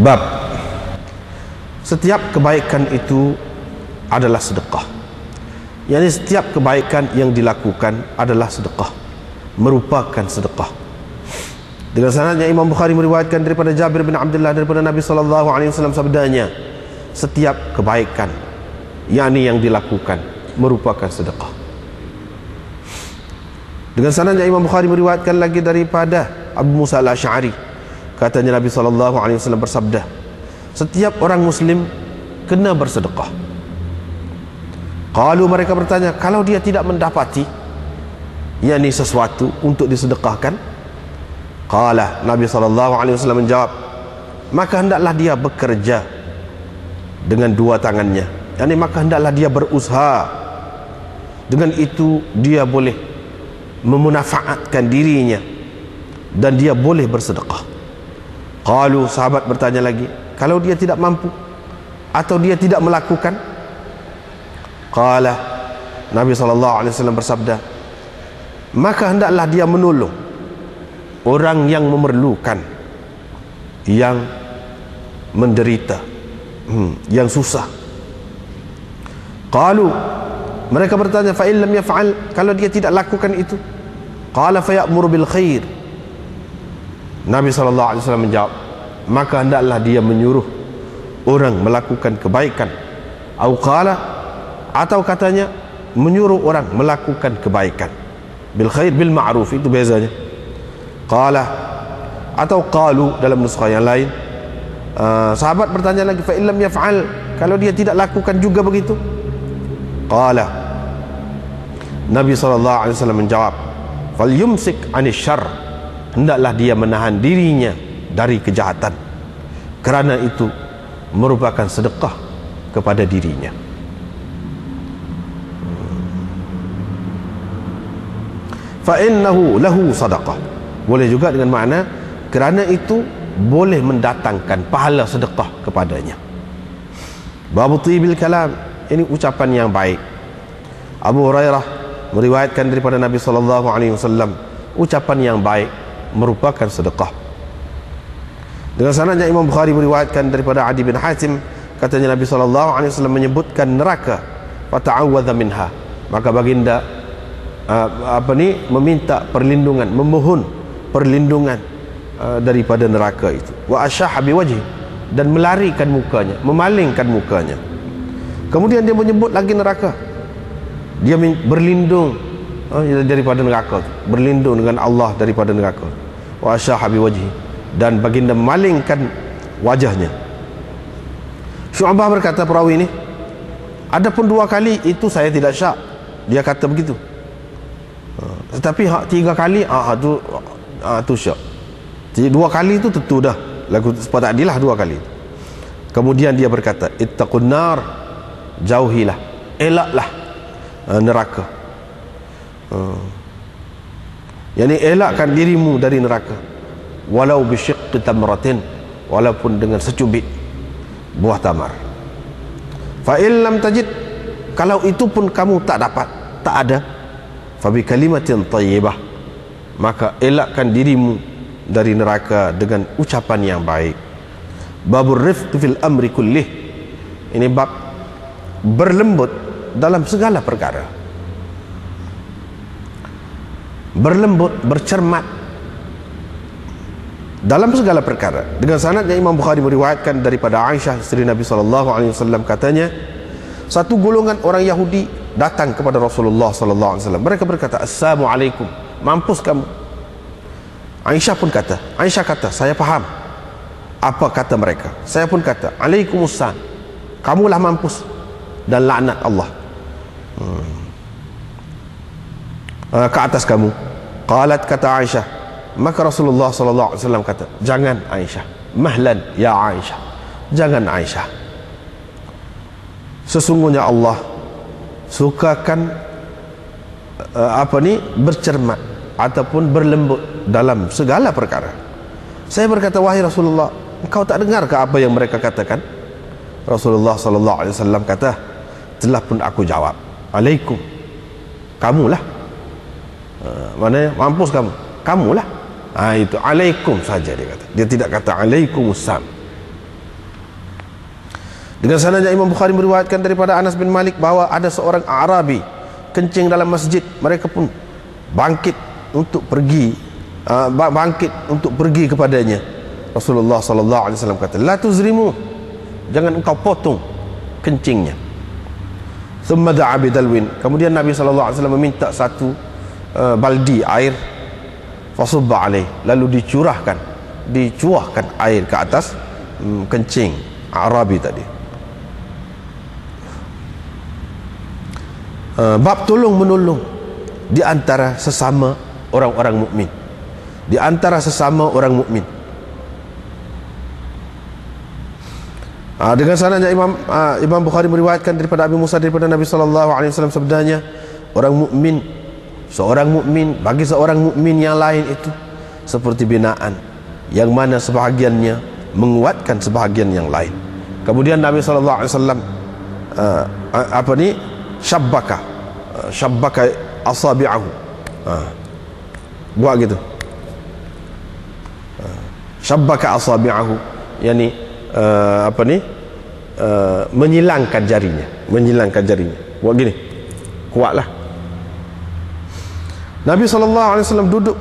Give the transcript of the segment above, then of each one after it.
Bab setiap kebaikan itu adalah sedekah. Yani setiap kebaikan yang dilakukan adalah sedekah, merupakan sedekah. Dengan sanadnya Imam Bukhari meriwayatkan daripada Jabir bin Abdullah daripada Nabi SAW sabdanya, setiap kebaikan yakni yang dilakukan merupakan sedekah. Dengan sanadnya Imam Bukhari meriwayatkan lagi daripada Abu Musa al-Asy'ari, katanya Nabi SAW bersabda, setiap orang muslim kena bersedekah. Kalau mereka bertanya, kalau dia tidak mendapati yakni sesuatu untuk disedekahkan, qala, Nabi SAW menjawab, maka hendaklah dia bekerja dengan dua tangannya, yakni maka hendaklah dia berusaha. Dengan itu dia boleh memunafaatkan dirinya dan dia boleh bersedekah. Qalu, sahabat bertanya lagi, kalau dia tidak mampu atau dia tidak melakukan? Qala, Nabi SAW bersabda, maka hendaklah dia menolong orang yang memerlukan, yang menderita, yang susah. Qalu, mereka bertanya, fa in lam yaf'al, kalau dia tidak lakukan itu? Qala fa ya'muru bil khair. Nabi SAW menjawab, maka hendaklah dia menyuruh orang melakukan kebaikan. Au qala, atau katanya menyuruh orang melakukan kebaikan. Bil khair bil ma'ruf, itu bezanya. Qala, atau qalu dalam nuskha yang lain. Sahabat bertanya lagi, fa illam yaf'al, kalau dia tidak lakukan juga begitu? Qala, Nabi SAW menjawab, fal yumsik 'anil syarr, hendaklah dia menahan dirinya dari kejahatan, kerana itu merupakan sedekah kepada dirinya. Fa innahu lahu sadaqah, boleh juga dengan makna kerana itu boleh mendatangkan pahala sedekah kepadanya. Babu tibil kalam, ini ucapan yang baik. Abu Hurairah meriwayatkan daripada Nabi SAW, ucapan yang baik merupakan sedekah. Dengan sanadnya Imam Bukhari meriwayatkan daripada Adi bin Hatim, katanya Nabi SAW menyebutkan neraka, fata'awadha minha, maka baginda meminta perlindungan, memohon perlindungan daripada neraka itu. Wa asyaha biwajhi, dan melarikan mukanya, memalingkan mukanya. Kemudian dia menyebut lagi neraka, dia berlindung daripada neraka, berlindung dengan Allah daripada neraka. Wa asyaha biwajhi, dan baginda memalingkan wajahnya. Syu'bah berkata, perawi ini, adapun dua kali itu saya tidak syak, dia kata begitu. Tetapi tiga kali tu syak. Dua kali itu tentu dah lagu sepatutnya dua kali. Kemudian dia berkata, ittaqun nar, jauhilah, elaklah neraka. Yani elakkan dirimu dari neraka, walau bisyiqqi tamratin, walaupun dengan secubit buah tamar. Fa in lam tajid, kalau itu pun kamu tak dapat, tak ada, fabi kalimatin thayyibah, maka elakkan dirimu dari neraka dengan ucapan yang baik. Babur rifq fil amri kullih, ini bab berlembut dalam segala perkara, berlembut, bercermat dalam segala perkara. Dengan sanadnya Imam Bukhari meriwayatkan daripada Aisyah isteri Nabi SAW, katanya satu golongan orang Yahudi datang kepada Rasulullah SAW. Mereka berkata, assalamualaikum, mampus kamu. Aisyah kata, saya faham apa kata mereka. Saya pun kata, alaikumussalam, kamulah mampus dan laknat Allah ke atas kamu. Qalat, kata Aisyah, maka Rasulullah SAW kata, jangan Aisyah, mahlan ya Aisyah, jangan Aisyah, sesungguhnya Allah sukakan bercermat ataupun berlembut dalam segala perkara. Saya berkata, wahai Rasulullah, engkau tak dengar ke apa yang mereka katakan? Rasulullah SAW kata, telah pun aku jawab, alaikum, kamulah, maknanya mampus kamulah. Itu alaikum saja dia kata, dia tidak kata alaikumussalam. Dengan sanadnya Imam Bukhari meriwayatkan daripada Anas bin Malik bahawa ada seorang Arabi kencing dalam masjid. Mereka pun bangkit untuk pergi kepadanya. Rasulullah sallallahu alaihi wasallam kata, "La tuzrimu." Jangan engkau potong kencingnya. Thumma da'a bidalwin. Kemudian Nabi sallallahu alaihi wasallam meminta satu baldi air, fasubba alaih, lalu dicuahkan air ke atas kencing Arabi tadi. Bab tolong menolong di antara sesama orang-orang mukmin, di antara sesama orang mukmin. Dengan sanadnya Imam Bukhari meriwayatkan daripada Abi Musa daripada Nabi sallallahu alaihi wasallam sabdanya, seorang mukmin bagi seorang mukmin yang lain itu seperti binaan yang mana sebahagiannya menguatkan sebahagian yang lain. Kemudian Nabi sallallahu alaihi wasallam syabbaka asabi'ahu, buat gitu, syabbaka asabi'ahu, yani menyilangkan jarinya, buat gini, kuatlah. Nabi SAW duduk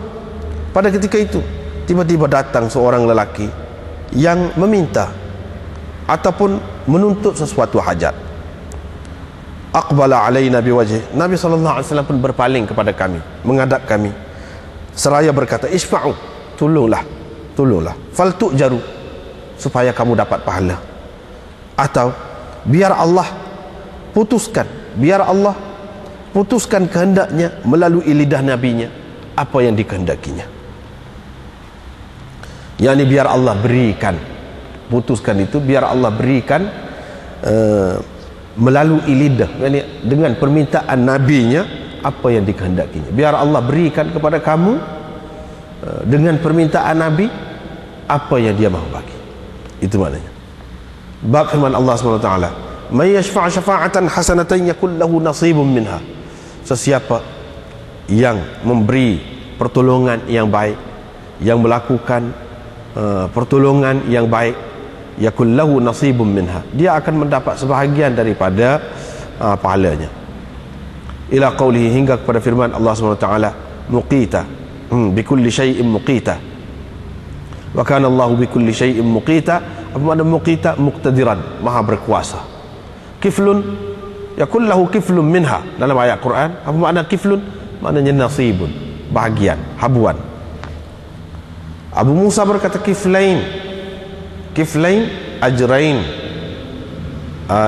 pada ketika itu, tiba-tiba datang seorang lelaki yang meminta ataupun menuntut sesuatu hajat. Aqbala alaina biwajhi. Nabi SAW pun berpaling kepada kami, menghadap kami, seraya berkata, "Isfa'u, tolonglah, fal tu'jaru, supaya kamu dapat pahala." Atau biar Allah putuskan kehendaknya melalui lidah nabinya apa yang dikehendakinya. Yani biar Allah berikan, putuskan itu biar Allah berikan melalui lidah, yani dengan permintaan nabinya apa yang dikehendakinya. Biar Allah berikan kepada kamu dengan permintaan nabi apa yang dia mahu bagi. Itu maknanya. Bab firman Allah SWT, "May yashfa' syafa'atan hasanatan yakul lahu nasibun minha." Sesiapa yang memberi pertolongan yang baik, yang melakukan pertolongan yang baik, yakul lahu nasibun minha, dia akan mendapat sebahagian daripada pahalanya. Ila qawlihi, hingga kepada firman Allah SWT, "Muqita, bikulli syai'in muqita, wa kana Allahu bikulli syai'in muqita." Apa makna muqita? Muqtadiran, maha berkuasa. Kiflun, yakul lahu kiflun minha, dalam ayat Quran. Apa makna kiflun? Maknanya nasibun, bahagian, habuan. Abu Musa berkata kiflain ajrain.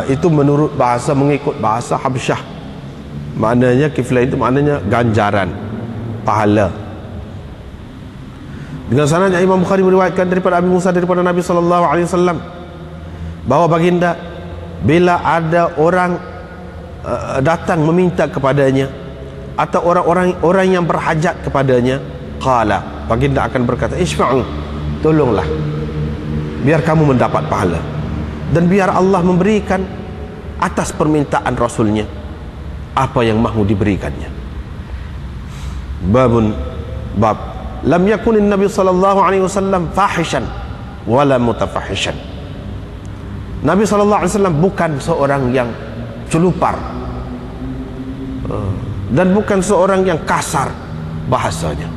Itu menurut bahasa, mengikut bahasa Habsyah, maknanya kiflain itu maknanya ganjaran, pahala. Dengan sanadnya Imam Bukhari meriwayatkan daripada Abi Musa daripada Nabi sallallahu alaihi wasallam bahawa baginda bila ada orang datang meminta kepadanya atau orang yang berhajat kepadanya, qala, baginda akan berkata, "Isfa'u, tolonglah biar kamu mendapat pahala dan biar Allah memberikan atas permintaan Rasulnya apa yang mahu diberikannya." Bab lam yakunin Nabi sallallahu alaihi wasallam fahishan wala mutafahishan. Nabi sallallahu alaihi wasallam bukan seorang yang celupar dan bukan seorang yang kasar bahasanya.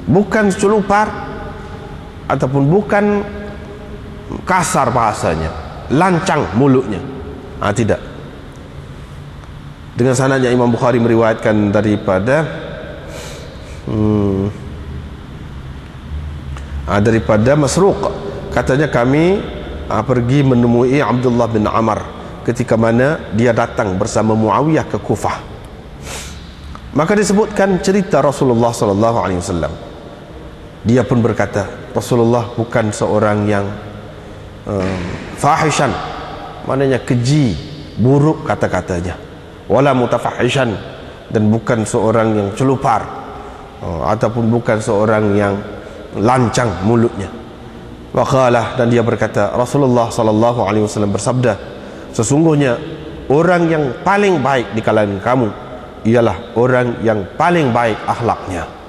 Bukan celupar ataupun bukan kasar bahasanya, lancang mulutnya. Tidak. Dengan sanadnya Imam Bukhari meriwayatkan daripada Masruq, katanya kami pergi menemui Abdullah bin Amr ketika mana dia datang bersama Muawiyah ke Kufah. Maka disebutkan cerita Rasulullah sallallahu alaihi wasallam. Dia pun berkata, Rasulullah bukan seorang yang fahishan, maknanya keji, buruk kata-katanya, wala mutafahishan, dan bukan seorang yang celupar ataupun bukan seorang yang lancang mulutnya. Waqalah, dan dia berkata, Rasulullah sallallahu alaihi wasallam bersabda, sesungguhnya orang yang paling baik di kalangan kamu ialah orang yang paling baik akhlaknya.